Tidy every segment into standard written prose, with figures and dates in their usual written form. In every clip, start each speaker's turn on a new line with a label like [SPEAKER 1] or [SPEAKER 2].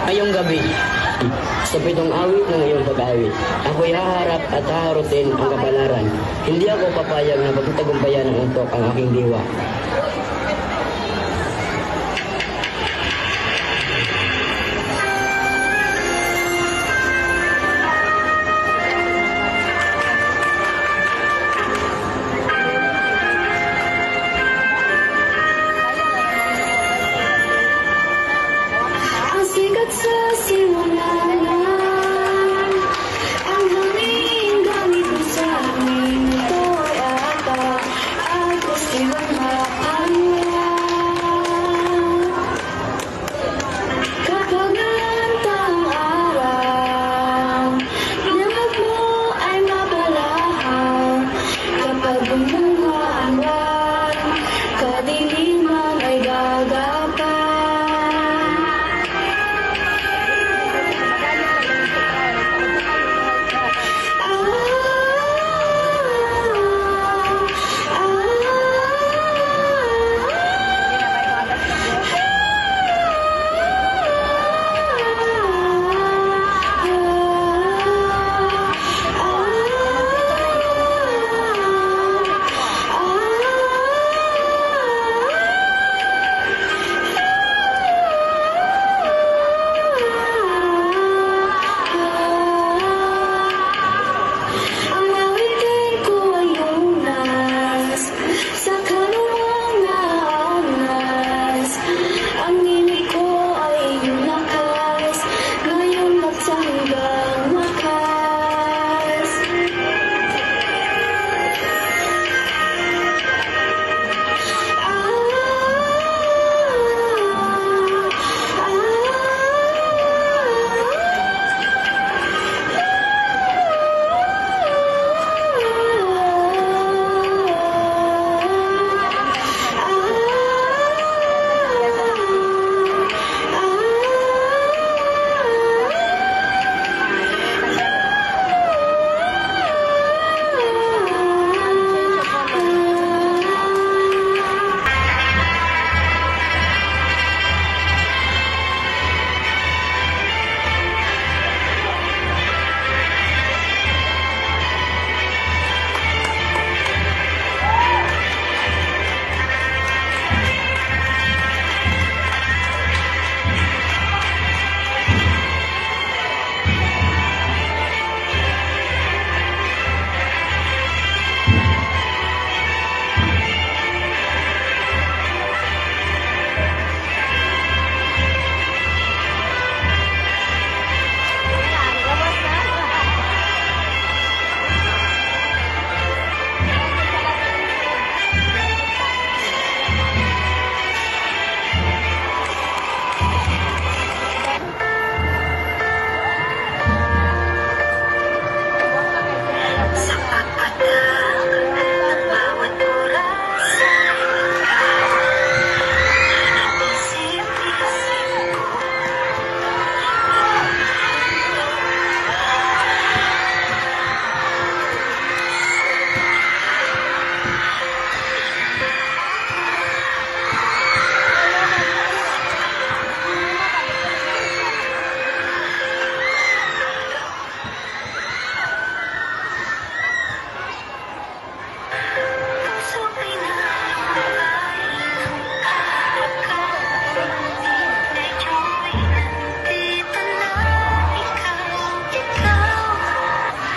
[SPEAKER 1] Ngayong gabi, sa pitong awit ng iyong pag-awit, ako'y haharap at haharutin ang kapalaran. Hindi ako papayag na pagtatagumpayan ng antok ang aking diwa.
[SPEAKER 2] Ang sikat sa silanganan, ang hangin gamit mo sa amin. Ito ay ata at silang maanlan. Kapag nalantang araw, lamag mo ay mapalahaw. Kapag bumunga ang buwan, kadiliman ay gagapan. Ang awitin ko ay unas sa kaluwang na angas. Ang imig ko ay iyong lakas, ngayon magsanggang wakas.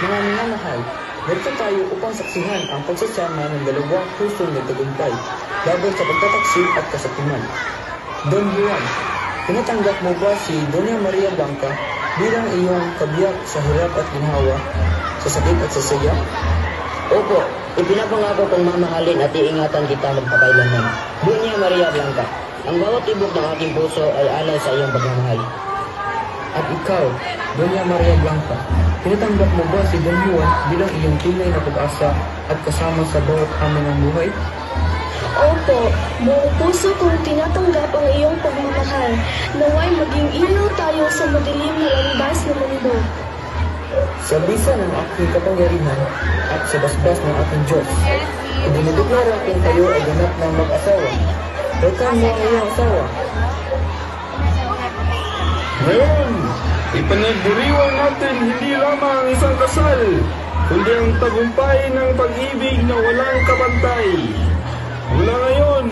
[SPEAKER 3] Mga minamahal, narito tayo upang saksihan ang pagsasama ng dalawang pusong nagtagumpay laban sa pagtataksik at kasakiman. Don Juan, tinatanggap mo ba si Doña Maria Blanca bilang iyong kabiyak sa hirap at ginhawa, sa sakit at sa saya?
[SPEAKER 1] Opo, ipinapangako kong mamahalin at iingatan kita magpakailanman. Doña Maria Blanca, ang bawat tibok ng aking puso ay alay sa iyong pagmamahal.
[SPEAKER 3] At ikaw, Doña Maria Blanca, tinatanggap mo ba si Don Juan bilang iyong tunay na pag-asa at kasama sa bawat hamon ng buhay?
[SPEAKER 2] Opo, buong puso kong tinatanggap ang iyong pagmamahal. Naway maging ilaw tayo sa madilim na landas ng mundo.
[SPEAKER 3] Sa bisa ng aking kapangyarihan at sa basbas ng aking Diyos, idinideklara kung kayo ay ganap ng mag-asawa. Rekan mo ang iyong asawa.
[SPEAKER 4] Ngayon, ipanagdiriwang natin hindi lamang ang isang kasal, kundi ang tagumpay ng pag-ibig na walang kapantay. Mula ngayon,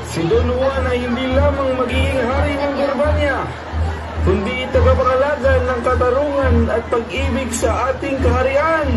[SPEAKER 4] si Don Juan ay hindi lamang magiging hari ng Gurbania, kundi tagapangalaga ng katarungan at pag-ibig sa ating kaharian.